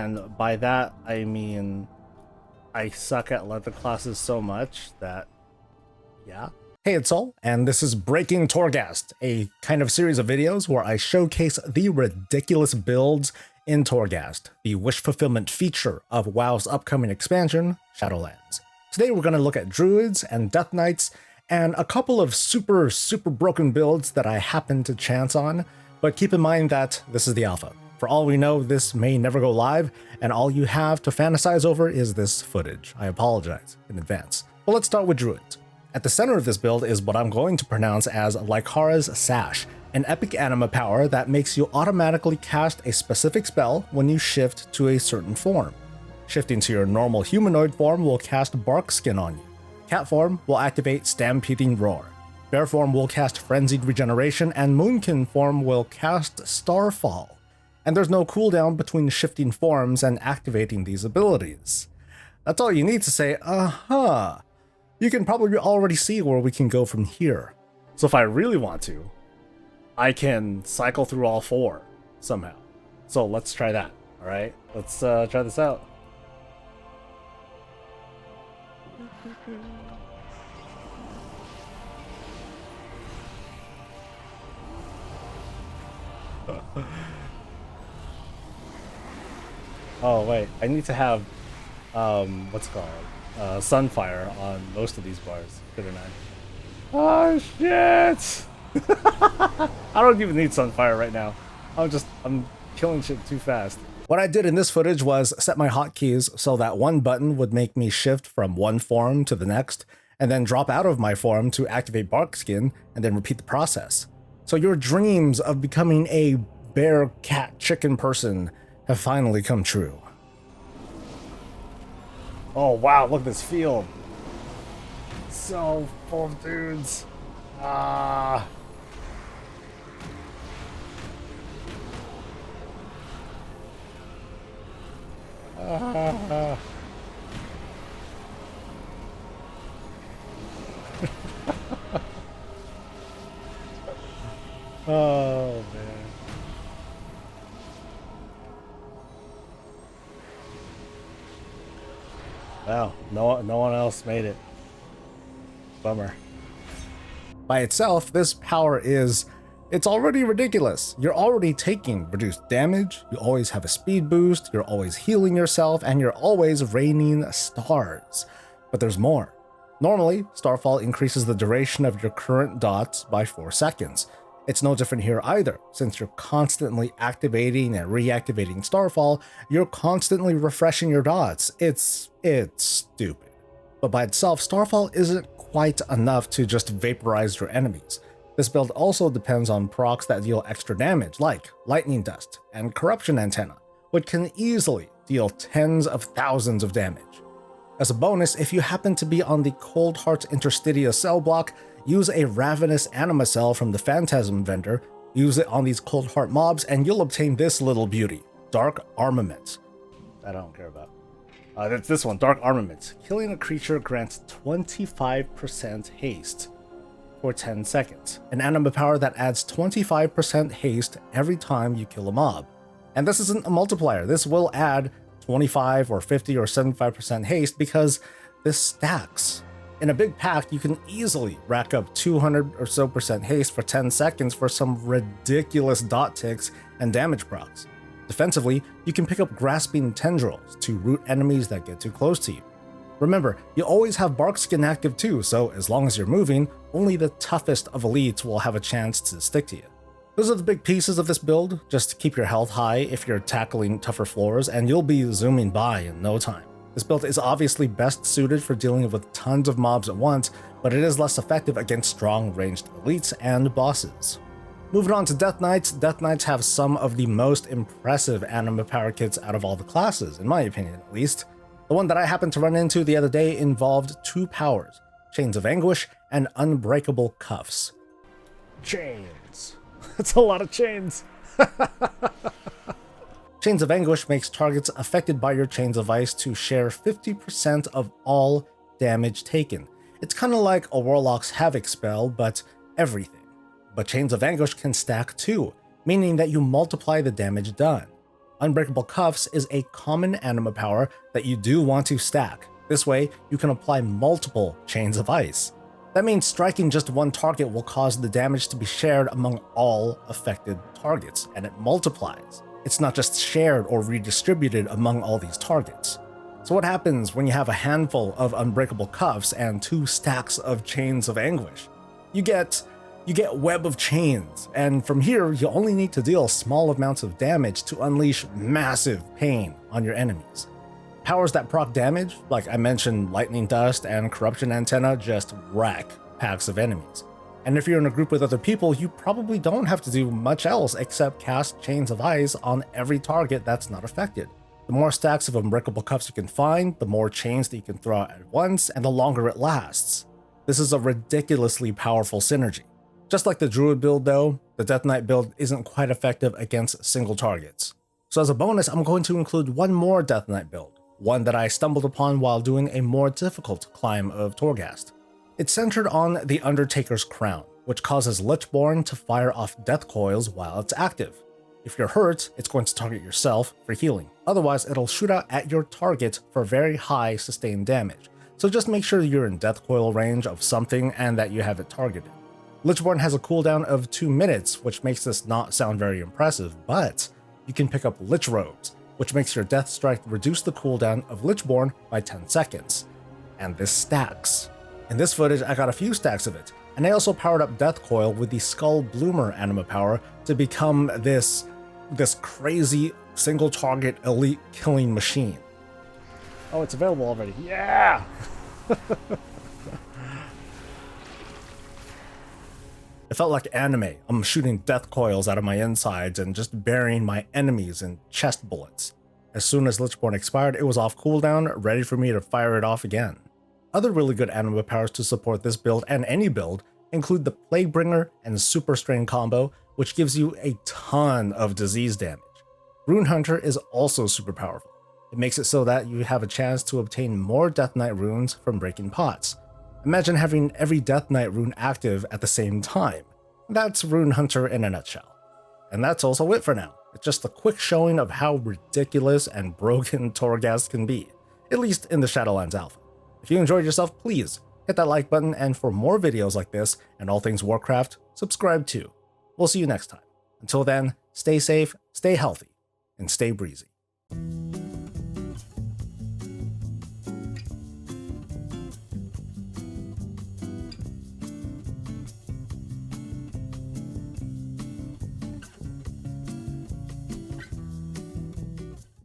And by that, I mean, I suck at leather classes so much that, yeah. Hey, it's Soul, and this is Breaking Torghast, a kind of series of videos where I showcase the ridiculous builds in Torghast, the wish fulfillment feature of WoW's upcoming expansion, Shadowlands. Today we're going to look at Druids and Death Knights, and a couple of super broken builds that I happened to chance on, but keep in mind that this is the alpha. For all we know, this may never go live, and all you have to fantasize over is this footage. I apologize in advance. But let's start with Druids. At the center of this build is what I'm going to pronounce as Lycara's Sash, an epic anima power that makes you automatically cast a specific spell when you shift to a certain form. Shifting to your normal humanoid form will cast Bark Skin on you. Cat form will activate Stampeding Roar. Bear form will cast Frenzied Regeneration, and Moonkin form will cast Starfall. And there's no cooldown between shifting forms and activating these abilities. That's all you need to say, uh-huh. You can probably already see where we can go from here. So if I really want to, I can cycle through all four somehow. So let's try that, all right? Let's try this out. Oh wait, I need to have what's it called? Sunfire on most of these bars, couldn't I? Oh shit! I don't even need Sunfire right now. I'm killing shit too fast. What I did in this footage was set my hotkeys so that one button would make me shift from one form to the next, and then drop out of my form to activate Bark Skin, and then repeat the process. So your dreams of becoming a bear, cat, chicken person have finally come true. Oh wow, look at this field. So full of dudes. Ah. Oh man. Wow, no one else made it. Bummer. By itself, this power it's already ridiculous. You're already taking reduced damage, you always have a speed boost, you're always healing yourself, and you're always raining stars. But there's more. Normally, Starfall increases the duration of your current dots by 4 seconds. It's no different here either. Since you're constantly activating and reactivating Starfall, you're constantly refreshing your dots. It's stupid. But by itself, Starfall isn't quite enough to just vaporize your enemies. This build also depends on procs that deal extra damage, like Lightning Dust and Corruption Antenna, which can easily deal tens of thousands of damage. As a bonus, if you happen to be on the Cold Heart Interstitia cell block, use a Ravenous Anima cell from the Phantasm vendor, use it on these Cold Heart mobs, and you'll obtain this little beauty, Dark Armament. That I don't care about. That's this one, Dark Armament. Killing a creature grants 25% haste for 10 seconds. An anima power that adds 25% haste every time you kill a mob. And this isn't a multiplier. This will add 25 or 50 or 75% haste because this stacks. In a big pack, you can easily rack up 200 or so % haste for 10 seconds for some ridiculous dot ticks and damage procs. Defensively, you can pick up Grasping Tendrils to root enemies that get too close to you. Remember, you always have Bark Skin active too, so as long as you're moving, only the toughest of elites will have a chance to stick to you. Those are the big pieces of this build. Just keep your health high if you're tackling tougher floors, and you'll be zooming by in no time. This build is obviously best suited for dealing with tons of mobs at once, but it is less effective against strong ranged elites and bosses. Moving on to Death Knights, Death Knights have some of the most impressive anima power kits out of all the classes, in my opinion at least. The one that I happened to run into the other day involved 2 powers, Chains of Anguish and Unbreakable Cuffs. Chains. That's a lot of chains. Chains of Anguish makes targets affected by your Chains of Ice to share 50% of all damage taken. It's kind of like a Warlock's Havoc spell, but everything. But Chains of Anguish can stack too, meaning that you multiply the damage done. Unbreakable Cuffs is a common anima power that you do want to stack. This way, you can apply multiple Chains of Ice. That means striking just one target will cause the damage to be shared among all affected targets, and it multiplies. It's not just shared or redistributed among all these targets. So what happens when you have a handful of Unbreakable Cuffs and 2 stacks of Chains of Anguish? You get Web of Chains, and from here you only need to deal small amounts of damage to unleash massive pain on your enemies. Powers that proc damage, like I mentioned Lightning Dust and Corruption Antenna, just wreck packs of enemies. And if you're in a group with other people, you probably don't have to do much else except cast Chains of Ice on every target that's not affected. The more stacks of Unbreakable Cuffs you can find, the more chains that you can throw out at once, and the longer it lasts. This is a ridiculously powerful synergy. Just like the Druid build though, the Death Knight build isn't quite effective against single targets. So as a bonus, I'm going to include one more Death Knight build, one that I stumbled upon while doing a more difficult climb of Torghast. It's centered on the Undertaker's Crown, which causes Lichborn to fire off Death Coils while it's active. If you're hurt, it's going to target yourself for healing. Otherwise, it'll shoot out at your target for very high sustained damage. So just make sure you're in Death Coil range of something and that you have it targeted. Lichborn has a cooldown of 2 minutes, which makes this not sound very impressive, but you can pick up Lich Robes, which makes your Death Strike reduce the cooldown of Lichborn by 10 seconds. And this stacks. In this footage, I got a few stacks of it, and I also powered up Death Coil with the Skull Bloomer anima power to become this crazy single target elite killing machine. Oh, it's available already. Yeah! It felt like anime. I'm shooting death coils out of my insides and just burying my enemies in chest bullets. As soon as Lichborn expired, it was off cooldown, ready for me to fire it off again. Other really good anima powers to support this build and any build include the Plaguebringer and Super Strain combo, which gives you a ton of disease damage. Rune Hunter is also super powerful. It makes it so that you have a chance to obtain more Death Knight runes from breaking pots. Imagine having every Death Knight rune active at the same time. That's Rune Hunter in a nutshell. And that's also it for now. It's just a quick showing of how ridiculous and broken Torghast can be, at least in the Shadowlands Alpha. If you enjoyed yourself, please hit that like button, and for more videos like this and all things Warcraft, subscribe too. We'll see you next time. Until then, stay safe, stay healthy, and stay breezy.